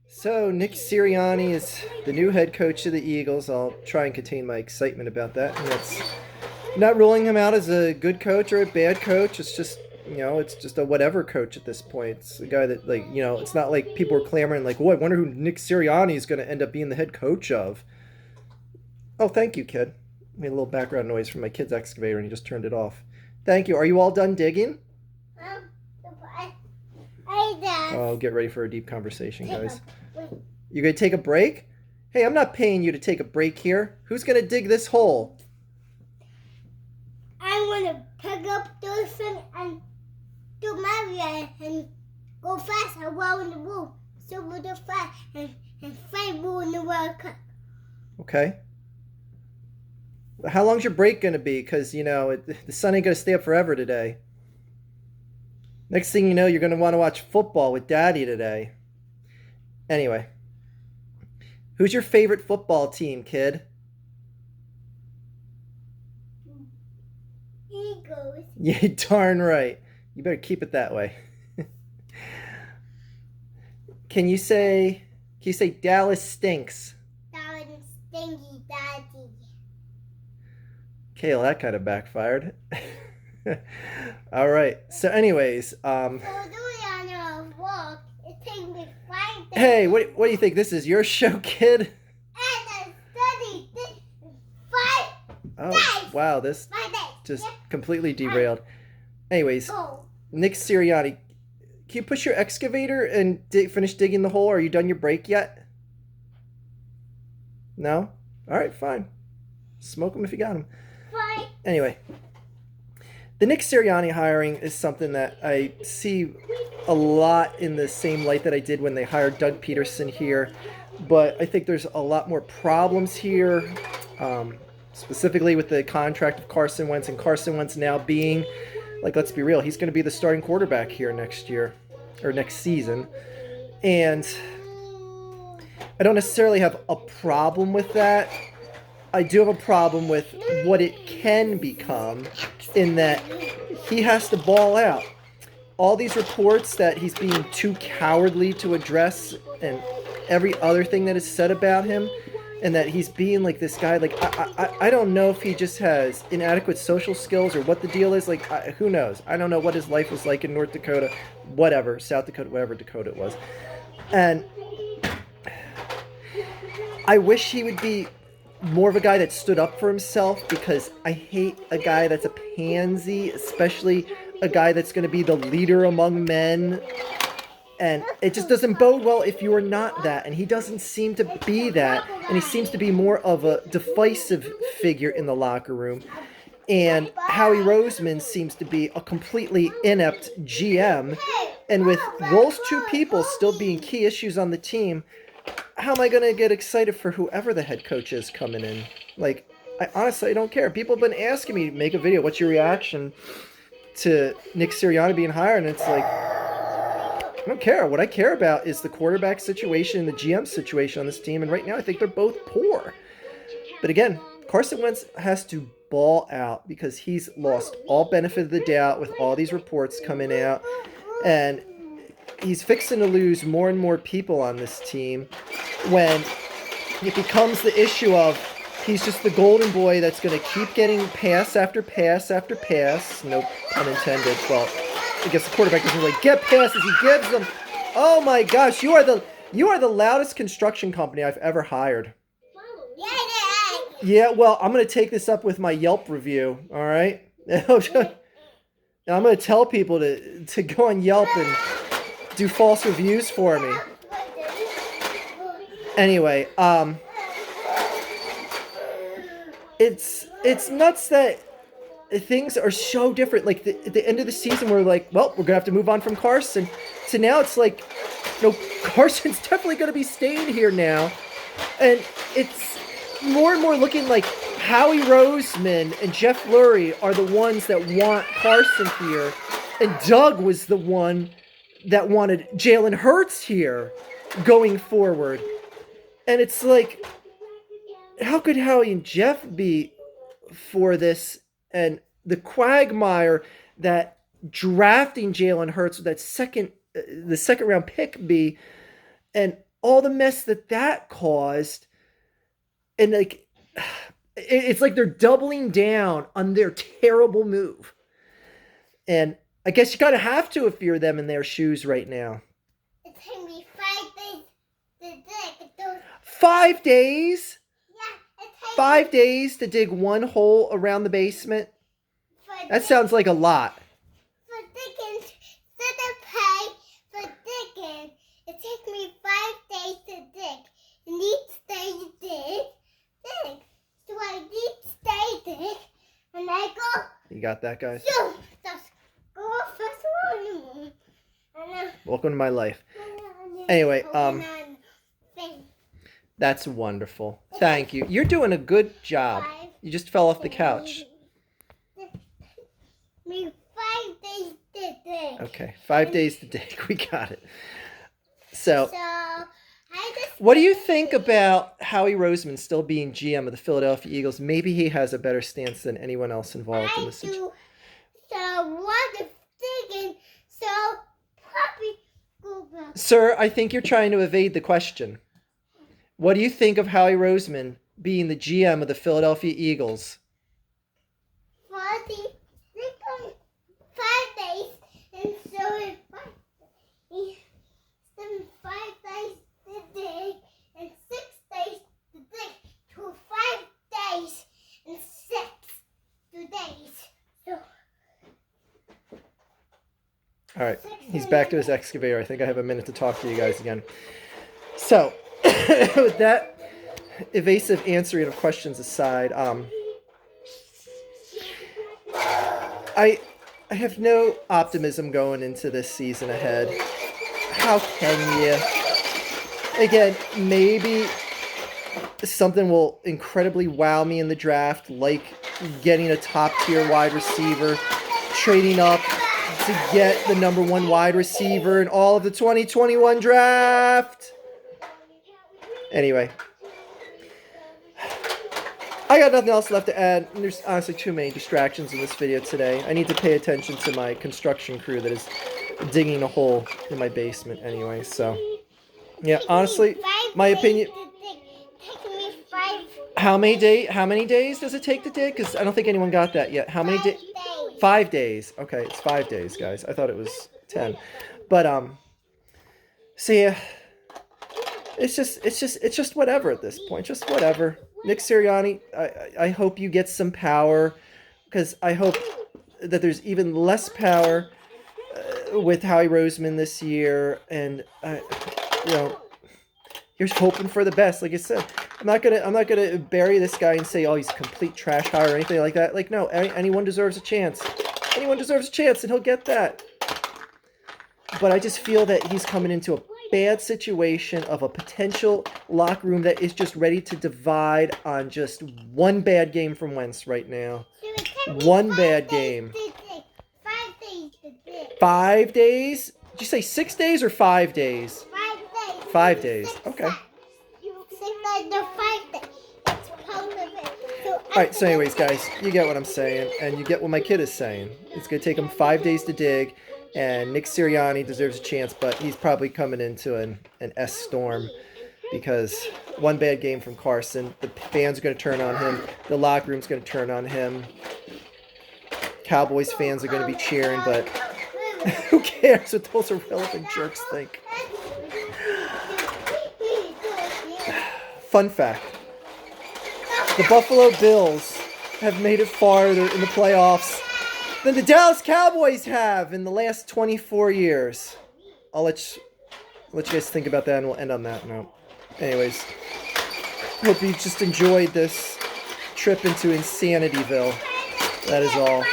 So Nick Sirianni is the new head coach of the Eagles. I'll try and contain my excitement about that. And that's not ruling him out as a good coach or a bad coach. It's just it's just a whatever coach at this point. It's a guy that it's not like people are clamoring like, oh, I wonder who Nick Sirianni is going to end up being the head coach of. Oh, thank you, kid. Made a little background noise from my kid's excavator and he just turned it off. Thank you. Are you all done digging? Oh, get ready for a deep conversation, guys. You gonna take a break? Hey, I'm not paying you to take a break here. Who's gonna dig this hole? I want to pick up those things and do my way and go fast and roll in the room. So we'll do fast and fight rule in the World Cup. Okay. How long's your break gonna be? Because, the sun ain't gonna stay up forever today. Next thing you know, you're gonna want to watch football with Daddy today. Anyway. Who's your favorite football team, kid? Eagles. Yeah, darn right. You better keep it that way. Can you say Dallas stinks? Dallas stinky daddy. Okay, well, that kind of backfired. All right. So anyways, hey, what do you think? This is your show, kid? Oh, wow, this just completely derailed. Anyways, Nick Sirianni, can you push your excavator and finish digging the hole? Are you done your break yet? No? All right, fine. Smoke them if you got them. Fine. Anyway, the Nick Sirianni hiring is something that I see a lot in the same light that I did when they hired Doug Peterson here. But I think there's a lot more problems here, specifically with the contract of Carson Wentz, and Carson Wentz now being, like, let's be real, he's going to be the starting quarterback here next year, or next season. And I don't necessarily have a problem with that. I do have a problem with what it can become, in that he has to ball out. All these reports that he's being too cowardly to address and every other thing that is said about him, and that he's being like this guy, like, I don't know if he just has inadequate social skills or what the deal is. Like, who knows? I don't know what his life was like in North Dakota, whatever, South Dakota, whatever Dakota it was. And I wish he would be more of a guy that stood up for himself, because I hate a guy that's a pansy, especially a guy that's going to be the leader among men. And it just doesn't bode well if you are not that. And he doesn't seem to be that. And he seems to be more of a divisive figure in the locker room. And Howie Roseman seems to be a completely inept GM. And with those two people still being key issues on the team, how am I going to get excited for whoever the head coach is coming in? Like, I honestly don't care. People have been asking me to make a video. What's your reaction to Nick Sirianni being hired? And it's like, I don't care. What I care about is the quarterback situation and the GM situation on this team. And right now, I think they're both poor. But again, Carson Wentz has to ball out, because he's lost all benefit of the doubt with all these reports coming out. And he's fixing to lose more and more people on this team, when it becomes the issue of he's just the golden boy that's going to keep getting pass after pass after pass. No pun intended. Well, I guess the quarterback doesn't really get passes. He gives them. Oh my gosh, you are the loudest construction company I've ever hired. Yeah, well, I'm going to take this up with my Yelp review, all right? I'm going to tell people to go on Yelp and do false reviews for me. Anyway, it's nuts that things are so different. Like, at the end of the season, we're like, well, we're gonna have to move on from Carson. So now it's like, no, Carson's definitely gonna be staying here now, and it's more and more looking like Howie Roseman and Jeff Lurie are the ones that want Carson here, and Doug was the one that wanted Jalen Hurts here going forward. And it's like, how could Howie and Jeff be for this, and the quagmire that drafting Jalen Hurts with that the second round pick be, and all the mess that caused, and like, it's like they're doubling down on their terrible move. And I guess you kind of have to if you're them in their shoes right now. It took me 5 days to dig those. 5 days? Yeah, it took 5 days to dig one hole around the basement? That sounds like a lot. For digging, instead of pay for digging, it took me 5 days to dig. And each day you dig. So I each day dig, and I go. You got that, guys? So just go first one. And Welcome to my life. Anyway, thing. that's wonderful. Thank you. You're doing a good job. You just fell off the couch. Me 5 days to dig. Okay, 5 days to dig. We got it. So, I just what do you think about Howie Roseman still being GM of the Philadelphia Eagles? Maybe he has a better stance than anyone else involved in this situation. So what if digging? So puppy go back. Sir, I think you're trying to evade the question. What do you think of Howie Roseman being the GM of the Philadelphia Eagles? 5 days, and so if 5 days to dig, and 6 days to dig, to 5 days, and 6 days. So, All right, he's back to his excavator. I think I have a minute to talk to you guys again. So, with that evasive answering of questions aside, I have no optimism going into this season ahead. How can you? Again, maybe something will incredibly wow me in the draft, like getting a top-tier wide receiver, trading up to get the number 1 wide receiver in all of the 2021 draft. Anyway, I got nothing else left to add. There's honestly too many distractions in this video today. I need to pay attention to my construction crew that is digging a hole in my basement anyway. So, yeah, honestly, my opinion. How many days does it take to dig? Because I don't think anyone got that yet. How many days? 5 days. Okay, it's 5 days, guys. I thought it was 10. But so yeah, it's just whatever at this point. Just whatever. Nick Sirianni, I hope you get some power, because I hope that there's even less power with Howie Roseman this year, and you're hoping for the best. Like I said, I'm not gonna bury this guy and say, oh, he's a complete trash hire or anything like that. Like, no, anyone deserves a chance. Anyone deserves a chance, and he'll get that. But I just feel that he's coming into a bad situation of a potential locker room that is just ready to divide on just one bad game from Wentz right now. One bad game. 5 days to dig. 5 days? Did you say 6 days or 5 days? 5 days. 5 days. Okay. 6 days to 5 days. It's part of it. Alright, so anyways, guys, you get what I'm saying, and you get what my kid is saying. It's going to take him 5 days to dig, and Nick Sirianni deserves a chance, but he's probably coming into an S storm, because one bad game from Carson, the fans are going to turn on him, the locker room's going to turn on him, Cowboys fans are going to be cheering, but who cares what those irrelevant jerks think? Fun fact. The Buffalo Bills have made it farther in the playoffs than the Dallas Cowboys have in the last 24 years. I'll let you guys think about that, and we'll end on that note. Anyways, hope you just enjoyed this trip into Insanityville. That is all.